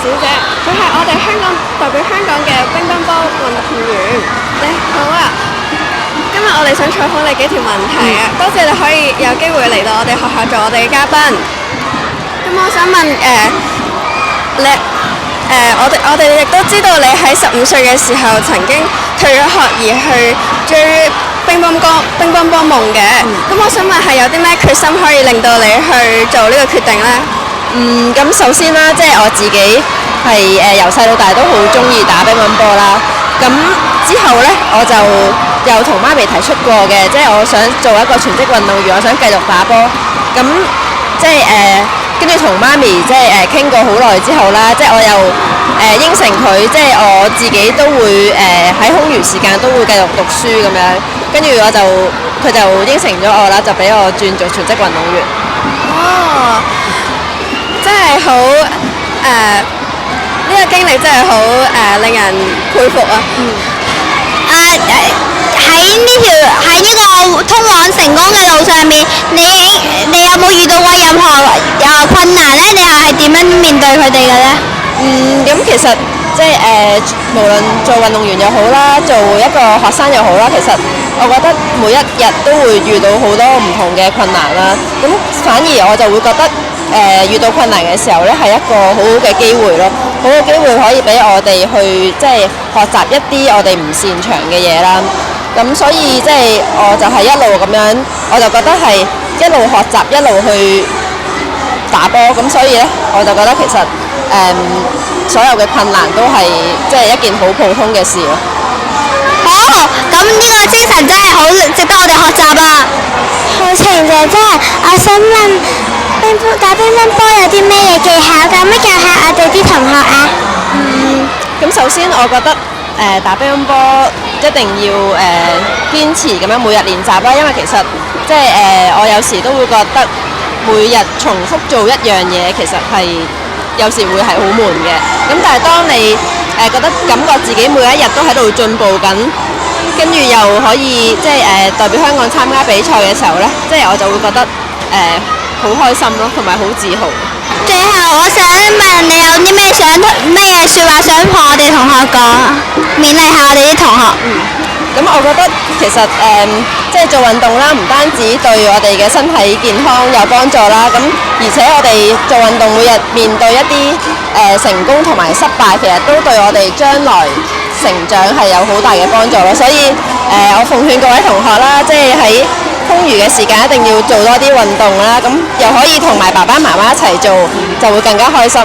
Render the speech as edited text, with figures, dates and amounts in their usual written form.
小姐，佢係我哋代表香港嘅乒乓波運動員。你好啊，今日我哋想採訪你幾條問題啊，多謝你可以有機會嚟到我哋學校做我哋嘅嘉賓。咁我想問我哋亦都知道你喺15歲嘅時候曾經退咗學而去追乒乓波夢嘅。咁我想問係有啲咩決心可以令到你去做呢個決定呢？咁首先啦，即係我自己係由細到大都好中意打乒乓波啦。咁之後呢，我就有同媽咪提出過嘅，即係我想做一個全職運動員，我想繼續打波。咁即係跟住同媽咪即係傾過好耐之後啦，即係我又應承佢，即係我自己都會喺空餘時間都會繼續讀書咁樣。跟住佢就應承咗我啦，就俾我轉做全職運動員。哦，真係好呢個經歷真係好令人佩服啊！喺呢個通往成功嘅路上面，你有冇遇到過任何困難呢？你又係點樣面對佢哋嘅呢？咁其實即係無論做運動員又好啦，做一個學生又好啦，其實我覺得每一日都會遇到好多唔同嘅困難啦。咁反而我就會覺得遇到困難嘅時候呢，係一個好好嘅機會咯，好嘅機會可以俾我哋去即係學習一啲我哋唔擅長嘅嘢啦。咁所以即係我就係一路咁樣，我就覺得係一路學習一路去打波。咁所以呢，我就覺得其實所有嘅困難都係即係一件好普通嘅事咯。哦，咁呢個精神真係好值得我哋學習啊！好，晴姐姐，我想問打乒乓波有啲咩嘢技巧？可唔可以教下我哋啲同學啊？咁首先我覺得打乒乓波一定要堅持咁樣每日練習啦，因為其實即係我有時都會覺得每日重複做一樣嘢，其實係有時會係好悶嘅。咁但係當你覺得感覺自己每一日都喺度進步緊，跟住又可以即係代表香港參加比賽嘅時候呢，即係我就會覺得好開心咯，同埋好自豪。最後，我想問你有啲咩嘢説話想同我哋同學講，勉勵下我哋啲同學。咁我覺得其實即係做運動啦，唔單止對我哋嘅身體健康有幫助啦，咁而且我哋做運動每日面對一啲成功同埋失敗，其實都對我哋將來成長係有好大嘅幫助咯。所以我奉勸各位同學啦，即係喺空餘嘅時間一定要做多啲運動啦，咁又可以同埋爸爸媽媽一齊做，就會更加開心。